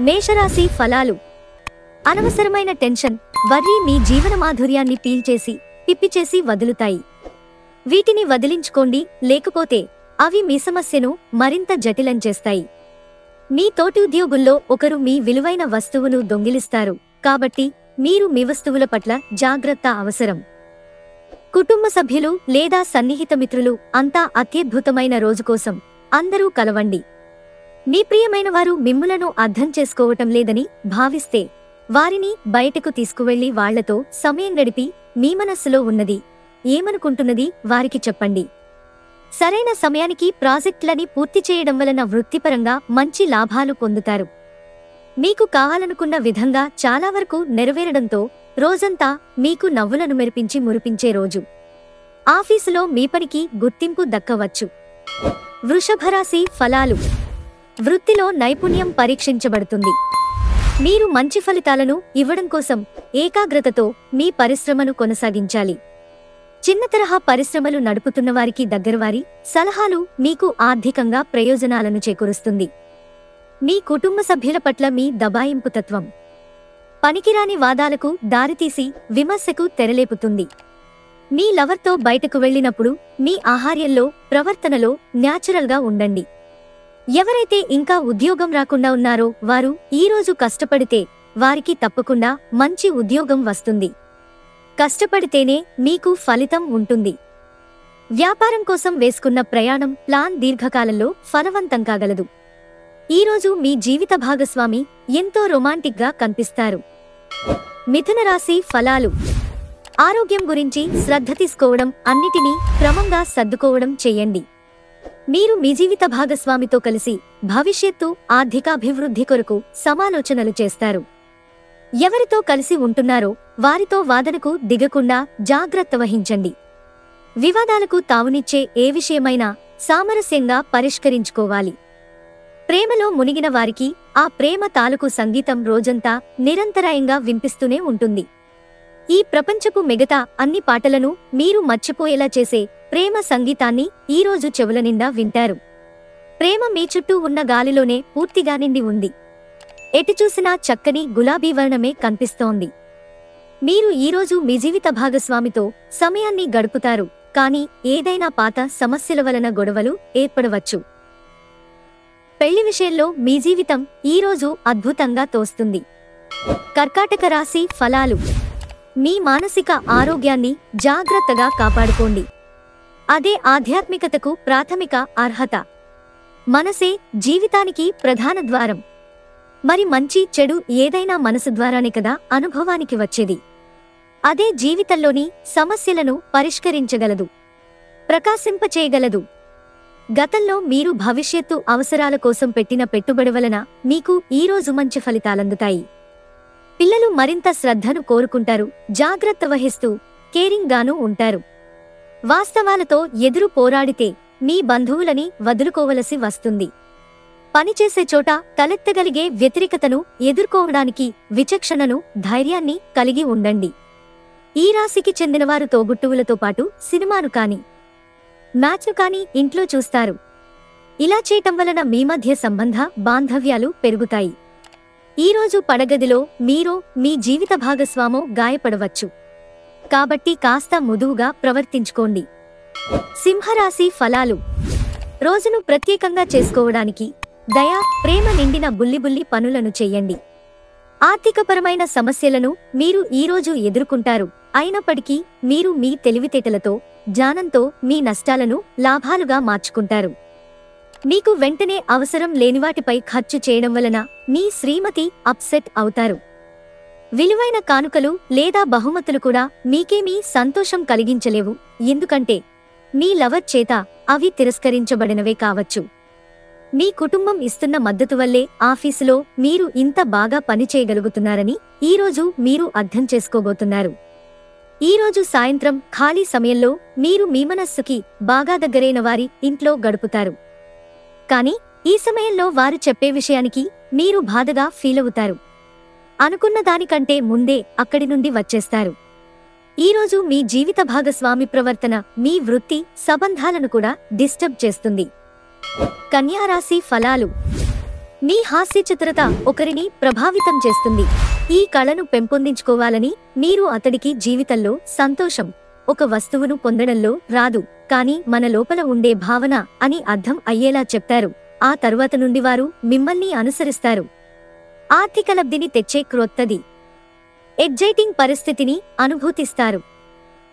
మేషరాశి ఫలాలు. అనవసరమైన టెన్షన్, వర్రీ మీ జీవన మాధుర్యాన్ని పీల్చేసి పిప్పిచేసి వదులుతాయి. వీటిని వదిలించుకోండి, లేకపోతే అవి మీ సమస్యను మరింత జటిలం చేస్తాయి. మీ తోటి ఉద్యోగుల్లో ఒకరు మీ విలువైన వస్తువును దొంగిలిస్తారు, కాబట్టి మీరు మీ వస్తువుల పట్ల జాగ్రత్త అవసరం. కుటుంబ సభ్యులు లేదా సన్నిహిత మిత్రులు అంతా అత్యద్భుతమైన రోజు కోసం అందరూ కలవండి. మీ ప్రియమైన వారు మిమ్ములను అర్థం చేసుకోవటం లేదని భావిస్తే వారిని బయటకు తీసుకువెళ్లి వాళ్లతో సమయం గడిపి మీ మనస్సులో ఉన్నది ఏమనుకుంటున్నది వారికి చెప్పండి. సరైన సమయానికి ప్రాజెక్టులని పూర్తి చేయడం వలన వృత్తిపరంగా మంచి లాభాలు పొందుతారు. మీకు కావాలనుకున్న విధంగా చాలా వరకు నెరవేరడంతో రోజంతా మీకు నవ్వులను మెరిపించి మురిపించే రోజు. ఆఫీసులో మీ పనికి గుర్తింపు దక్కవచ్చు. వృషభరాశి ఫలాలు. వృత్తిలో నైపుణ్యం పరీక్షించబడుతుంది. మీరు మంచి ఫలితాలను ఇవ్వడం కోసం ఏకాగ్రతతో మీ పరిశ్రమను కొనసాగించాలి. చిన్న తరహా పరిశ్రమలు నడుపుతున్న వారికి దగ్గరవారి సలహాలు మీకు ఆర్థికంగా ప్రయోజనాలను చేకూరుస్తుంది. మీ కుటుంబ సభ్యుల పట్ల మీ దబాయింపు తత్వం పనికిరాని వాదాలకు దారితీసి విమర్శకు తెరలేపుతుంది. మీ లవర్తో బయటకు వెళ్ళినప్పుడు మీ ఆహార్యంలో ప్రవర్తనలో న్యాచురల్గా ఉండండి. ఎవరైతే ఇంకా ఉద్యోగం రాకుండా ఉన్నారో వారు ఈరోజు కష్టపడితే వారికి తప్పకుండా మంచి ఉద్యోగం వస్తుంది. కష్టపడితేనే మీకు ఫలితం ఉంటుంది. వ్యాపారం కోసం వేసుకున్న ప్రయాణం ప్లాన్ దీర్ఘకాలంలో ఫలవంతం కాగలదు. ఈరోజు మీ జీవిత భాగస్వామి ఎంతో రొమాంటిక్గా కనిపిస్తారు. మిథున రాశి ఫలాలు. ఆరోగ్యం గురించి శ్రద్ధ తీసుకోవడం, అన్నిటినీ క్రమంగా సర్దుకోవడం చేయండి. మీరు మీ జీవిత భాగస్వామితో కలిసి భవిష్యత్తు ఆర్థికాభివృద్ధి కొరకు సమాలోచనలు చేస్తారు. ఎవరితో కలిసి ఉంటున్నారో వారితో వాదనకు దిగకుండా జాగ్రత్త వహించండి. వివాదాలకు తావునిచ్చే ఏ విషయమైనా సామరస్యంగా పరిష్కరించుకోవాలి. ప్రేమలో మునిగిన వారికి ఆ ప్రేమ తాలూకు సంగీతం రోజంతా నిరంతరాయంగా వినిపిస్తూనే ఉంటుంది. ఈ ప్రపంచపు మిగతా అన్ని పాటలను మీరు మర్చిపోయేలా చేసే ప్రేమ సంగీతాన్ని ఈరోజు చెవుల నిండా వింటారు. ప్రేమ మీ చుట్టూ ఉన్న గాలిలోనే పూర్తిగా నిండి ఉంది. ఎటు చూసినా చక్కని గులాబీ వర్ణమే కనిపిస్తోంది. మీరు ఈరోజు మీ జీవిత భాగస్వామితో సమయాన్ని గడుపుతారు, కానీ ఏదైనా పాత సమస్యల వలన గొడవలు ఏర్పడవచ్చు. పెళ్లి విషయంలో మీ జీవితం ఈరోజు అద్భుతంగా తోస్తుంది. కర్కాటక రాశి ఫలాలు. మీ మానసిక ఆరోగ్యాన్ని జాగ్రత్తగా కాపాడుకోండి. అదే ఆధ్యాత్మికతకు ప్రాథమిక అర్హత. మనసే జీవితానికి ప్రధాన ద్వారం. మరి మంచి చెడు ఏదైనా మనసు ద్వారానే కదా అనుభవానికి వచ్చేది. అదే జీవితంలోని సమస్యలను పరిష్కరించగలదు, ప్రకాశింపచేయగలదు. గతంలో మీరు భవిష్యత్తు అవసరాల కోసం పెట్టిన పెట్టుబడి వలన మీకు ఈరోజు మంచి ఫలితాలందుతాయి. పిల్లలు మరింత శ్రద్ధను కోరుకుంటారు, జాగ్రత్త వహిస్తూ కేరింగ్ గాను ఉంటారు. వాస్తవాలతో ఎదురు పోరాడితే మీ బంధువులని వదులుకోవలసి వస్తుంది. పనిచేసే చోట తలెత్తగలిగే వ్యతిరేకతను ఎదుర్కోవడానికి విచక్షణను, ధైర్యాన్ని కలిగి ఉండండి. ఈ రాశికి చెందినవారు తోబుట్టువులతో పాటు సినిమాను కాని మ్యాచ్ను కాని ఇంట్లో చూస్తారు. ఇలా చేయటం వలన మీ మధ్య సంబంధ బాంధవ్యాలు పెరుగుతాయి. ఈరోజు పడగదిలో మీరో మీ జీవిత భాగస్వామో గాయపడవచ్చు, కాబట్టి కాస్త మృదువుగా ప్రవర్తించుకోండి. సింహరాశి ఫలాలు. రోజును ప్రత్యేకంగా చేసుకోవడానికి దయ, ప్రేమ నిండిన బుల్లిబుల్లి పనులను చెయ్యండి. ఆర్థికపరమైన సమస్యలను మీరు ఈరోజు ఎదుర్కొంటారు, అయినప్పటికీ మీరు మీ తెలివితేటలతో, జ్ఞానంతో మీ నష్టాలను లాభాలుగా మార్చుకుంటారు. మీకు వెంటనే అవసరం లేనివాటిపై ఖర్చు చేయడం వలన మీ శ్రీమతి అప్సెట్ అవుతారు. విలువైన కానుకలు లేదా బహుమతులు కూడా మీకేమీ సంతోషం కలిగించలేవు, ఎందుకంటే మీ లవర్ చేత అవి తిరస్కరించబడినవే కావచ్చు. మీ కుటుంబం ఇస్తున్న మద్దతు వల్లే ఆఫీసులో మీరు ఇంత బాగా పనిచేయగలుగుతున్నారని ఈరోజు మీరు అర్థం చేసుకోబోతున్నారు. ఈరోజు సాయంత్రం ఖాళీ సమయంలో మీరు మీ మనస్సుకి బాగా దగ్గరైన వారి ఇంట్లో గడుపుతారు. కానీ ఈ సమయంలో వారు చెప్పే విషయానికి మీరు బాధగా ఫీలవుతారు. అనుకున్న దానికంటే ముందే అక్కడి నుండి వచ్చేస్తారు. ఈరోజు మీ జీవిత భాగస్వామి ప్రవర్తన మీ వృత్తి సంబంధాలను కూడా డిస్టర్బ్ చేస్తుంది. కన్యా రాశి ఫలాలు. మీ హాస్యచతురత ఒకరిని ప్రభావితం చేస్తుంది. ఈ కళను పెంపొందించుకోవాలని మీరు అతడికి జీవితంలో సంతోషం ఒక వస్తువును పొందడంలో రాదు, కానీ మన లోపల ఉండే భావన అని అర్థం అయ్యేలా చెప్తారు. ఆ తరువాత నుండి వారు మిమ్మల్ని అనుసరిస్తారు. ఆర్థిక లబ్ధిని తెచ్చే క్రొత్తది ఎగ్జైటింగ్ పరిస్థితిని అనుభూతిస్తారు.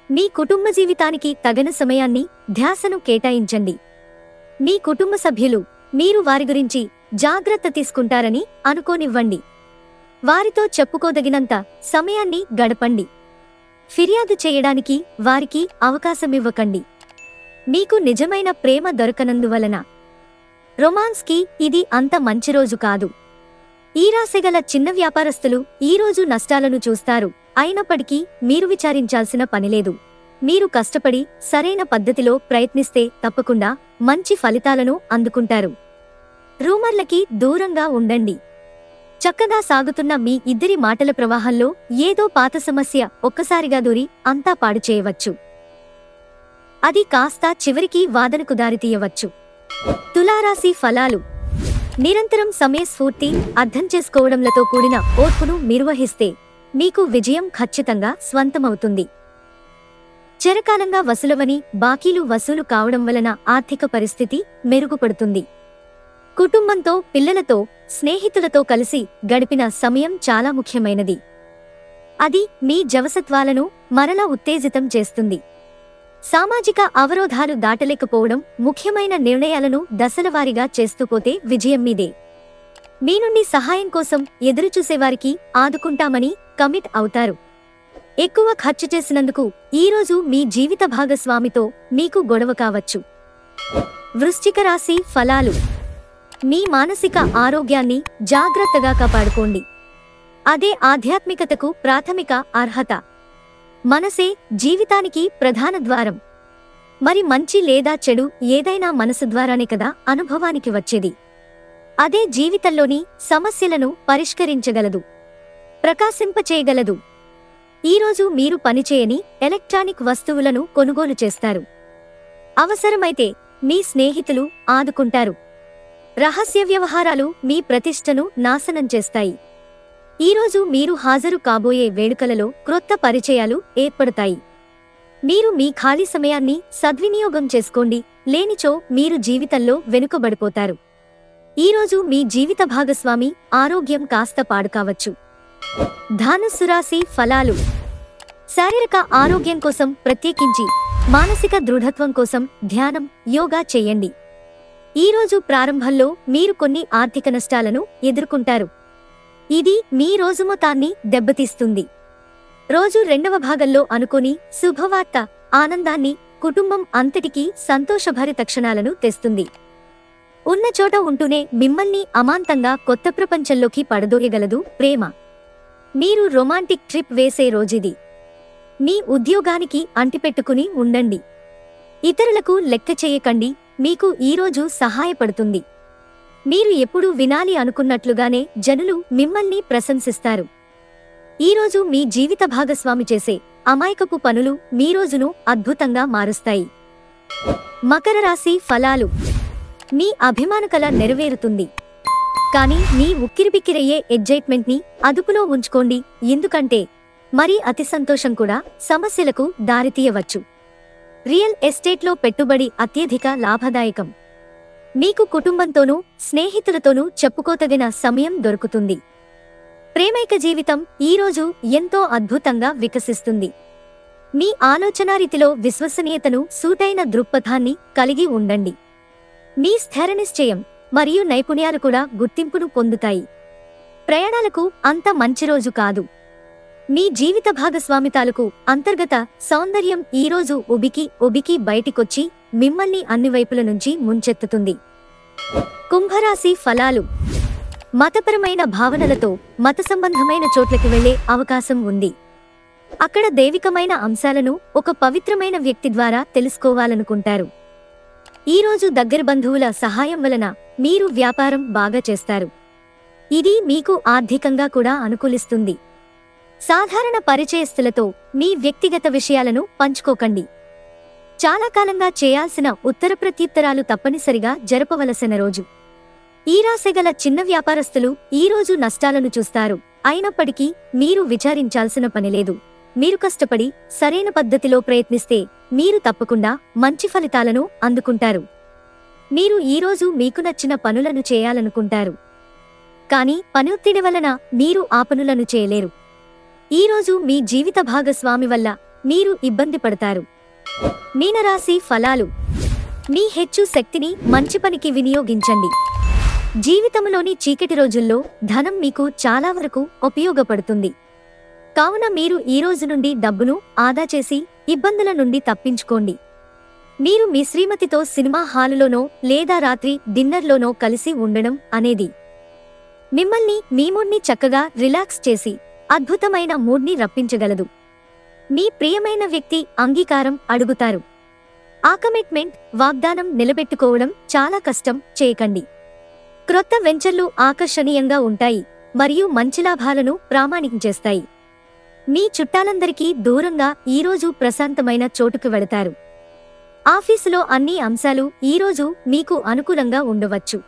మీ కుటుంబ జీవితానికి తగిన సమయాన్ని ధ్యాసను కేటాయించండి. మీ కుటుంబ సభ్యులు మీరు వారి గురించి జాగ్రత్త తీసుకుంటారని అనుకోనివ్వండి. వారితో చెప్పుకోదగినంత సమయాన్ని గడపండి. ఫిర్యాదు చేయడానికి వారికి అవకాశమివ్వకండి. మీకు నిజమైన ప్రేమ దొరకనందువలన రొమాన్స్కి ఇది అంత మంచి రోజు కాదు. ఈ రాశిగల చిన్న వ్యాపారస్తులు ఈరోజు నష్టాలను చూస్తారు. అయినప్పటికీ మీరు విచారించాల్సిన పనిలేదు. మీరు కష్టపడి సరైన పద్ధతిలో ప్రయత్నిస్తే తప్పకుండా మంచి ఫలితాలను అందుకుంటారు. రూమర్లకి దూరంగా ఉండండి. చక్కగా సాగుతున్న మీ ఇద్దరి మాటల ప్రవాహంలో ఏదో పాత సమస్య ఒక్కసారిగా దూరి అంతా పాడు చేయవచ్చు. అది కాస్త చివరికి వాదనకు దారితీయవచ్చు. తులారాశి ఫలాలు. నిరంతరం సమయస్ఫూర్తి, అర్థం చేసుకోవడంలతో కూడిన ఓర్పును నిర్వహిస్తే మీకు విజయం ఖచ్చితంగా స్వంతమవుతుంది. చిరకాలంగా వసూలవని బాకీలు వసూలు కావడం వలన ఆర్థిక పరిస్థితి మెరుగుపడుతుంది. కుటుంబంతో, పిల్లలతో, స్నేహితులతో కలిసి గడిపిన సమయం చాలా ముఖ్యమైనది. అది మీ జవసత్వాలను మరలా ఉత్తేజితం చేస్తుంది. సామాజిక అవరోధాలు దాటలేకపోవడం, ముఖ్యమైన నిర్ణయాలను దశలవారీగా చేస్తూపోతే విజయం మీదే. మీ నుండి సహాయం కోసం ఎదురుచూసేవారికి ఆదుకుంటామని కమిట్ అవుతారు. ఎక్కువ ఖర్చు చేసినందుకు ఈరోజు మీ జీవిత భాగస్వామితో మీకు గొడవ కావచ్చు. వృశ్చిక రాశి ఫలాలు. మీ మానసిక ఆరోగ్యాన్ని జాగ్రత్తగా కాపాడుకోండి. అదే ఆధ్యాత్మికతకు ప్రాథమిక అర్హత. మనసే జీవితానికి ప్రధాన ద్వారం. మరి మంచి లేదా చెడు ఏదైనా మనసు ద్వారానే కదా అనుభవానికి వచ్చేది. అదే జీవితంలోని సమస్యలను పరిష్కరించగలదు, ప్రకాశింపచేయగలదు. ఈరోజు మీరు పనిచేయని ఎలక్ట్రానిక్ వస్తువులను కొనుగోలు చేస్తారు. అవసరమైతే మీ స్నేహితులు ఆదుకుంటారు. రహస్య వ్యవహారాలు మీ ప్రతిష్టను నాశనం చేస్తాయి. ఈరోజు మీరు హాజరు కాబోయే వేడుకలలో క్రొత్త పరిచయాలు ఏర్పడతాయి. మీరు మీ ఖాళీ సమయాన్ని సద్వినియోగం చేసుకోండి, లేనిచో మీరు జీవితంలో వెనుకబడిపోతారు. ఈరోజు మీ జీవిత భాగస్వామి ఆరోగ్యం కాస్త పాడు కావచ్చు. ధనుస్సు రాశి ఫలాలు. శారీరక ఆరోగ్యం కోసం ప్రత్యేకించి మానసిక దృఢత్వం కోసం ధ్యానం, యోగా చేయండి. ఈరోజు ప్రారంభంలో మీరు కొన్ని ఆర్థిక నష్టాలను ఎదుర్కొంటారు. ఇది మీ రోజు మొత్తాన్ని దెబ్బతీస్తుంది. రోజు రెండవ భాగంలో అనుకోని శుభవార్త ఆనందాన్ని, కుటుంబం అంతటికీ సంతోషభరిత క్షణాలను తెస్తుంది. ఉన్న చోట ఉంటూనే మిమ్మల్ని అమాంతంగా కొత్త ప్రపంచంలోకి పడదోయగలదు ప్రేమ. మీరు రొమాంటిక్ ట్రిప్ వేసే రోజుది. మీ ఉద్యోగానికి అంటిపెట్టుకుని ఉండండి. ఇతరులకు లెక్క చేయకండి, మీకు ఈరోజు సహాయపడుతుంది. మీరు ఎప్పుడూ వినాలి అనుకున్నట్లుగానే జనులు మిమ్మల్ని ప్రశంసిస్తారు. ఈరోజు మీ జీవిత భాగస్వామి చేసే అమాయకపు పనులు మీ రోజును అద్భుతంగా మారుస్తాయి. మకర రాశి ఫలాలు. మీ అభిమాన కల నెరవేరుతుంది. కానీ మీ ఉక్కిరిబిక్కిరయ్యే ఎగ్జైట్మెంట్ని అదుపులో ఉంచుకోండి, ఎందుకంటే మరీ అతి సంతోషం కూడా సమస్యలకు దారితీయవచ్చు. రియల్ ఎస్టేట్లో పెట్టుబడి అత్యధిక లాభదాయకం. మీకు కుటుంబంతోనూ, స్నేహితులతోనూ చెప్పుకోతగిన సమయం దొరుకుతుంది. ప్రేమైక జీవితం ఈరోజు ఎంతో అద్భుతంగా వికసిస్తుంది. మీ ఆలోచనారీతిలో విశ్వసనీయతను, సూటైన దృక్పథాన్ని కలిగి ఉండండి. మీ స్థిర నిశ్చయం మరియు నైపుణ్యాలు కూడా గుర్తింపును పొందుతాయి. ప్రయాణాలకు అంత మంచి రోజు కాదు. మీ జీవిత భాగస్వామి తాలూకు అంతర్గత సౌందర్యం ఈరోజు ఉబికి బయటికొచ్చి మిమ్మల్ని అన్ని వైపుల నుంచి ముంచెత్తుతుంది. కుంభరాశి ఫలాలు. మతపరమైన భావనలతో మత సంబంధమైన చోట్లకి వెళ్లే అవకాశం ఉంది. అక్కడ దైవికమైన అంశాలను ఒక పవిత్రమైన వ్యక్తి ద్వారా తెలుసుకోవాలనుకుంటారు. ఈరోజు దగ్గర బంధువుల సహాయం వలన మీరు వ్యాపారం బాగా చేస్తారు. ఇది మీకు ఆర్థికంగా కూడా అనుకూలిస్తుంది. సాధారణ పరిచయస్తులతో మీ వ్యక్తిగత విషయాలను పంచుకోకండి. చాలా కాలంగా చేయాల్సిన ఉత్తర ప్రత్యుత్తరాలు తప్పనిసరిగా జరపవలసిన రోజు. ఈ రాశిగల చిన్న వ్యాపారస్తులు ఈరోజు నష్టాలను చూస్తారు. అయినప్పటికీ మీరు విచారించాల్సిన పనిలేదు. మీరు కష్టపడి సరైన పద్ధతిలో ప్రయత్నిస్తే మీరు తప్పకుండా మంచి ఫలితాలను అందుకుంటారు. మీరు ఈరోజు మీకు నచ్చిన పనులను చేయాలనుకుంటారు, కానీ పని ఒత్తిడి వలన మీరు ఆ పనులను చేయలేరు. ఈరోజు మీ జీవిత భాగస్వామి వల్ల మీరు ఇబ్బంది పడతారు. మీనరాశి ఫలాలు. మీ హెచ్చు శక్తిని మంచి పనికి వినియోగించండి. జీవితంలోని చీకటి రోజుల్లో ధనం మీకు చాలా వరకు ఉపయోగపడుతుంది. కావున మీరు ఈ రోజు నుండి డబ్బును ఆదా చేసి ఇబ్బందుల నుండి తప్పించుకోండి. మీరు మీ శ్రీమతితో సినిమా హాలులోనో లేదా రాత్రి డిన్నర్లోనో కలిసి ఉండడం అనేది మిమ్మల్ని మీ మూడ్ని చక్కగా రిలాక్స్ చేసి అద్భుతమైన మూడ్ని రప్పించగలదు. మీ ప్రియమైన వ్యక్తి అంగీకారం అడుగుతారు. ఆ కమిట్మెంట్, వాగ్దానం నిలబెట్టుకోవడం చాలా కష్టం చేయకండి. క్రొత్త వెంచర్లు ఆకర్షణీయంగా ఉంటాయి మరియు మంచి లాభాలను ప్రామాణికం చేస్తాయి. మీ చుట్టాలందరికీ దూరంగా ఈరోజు ప్రశాంతమైన చోటుకు వెళతారు. ఆఫీసులో అన్ని అంశాలు ఈరోజు మీకు అనుకూలంగా ఉండవచ్చు.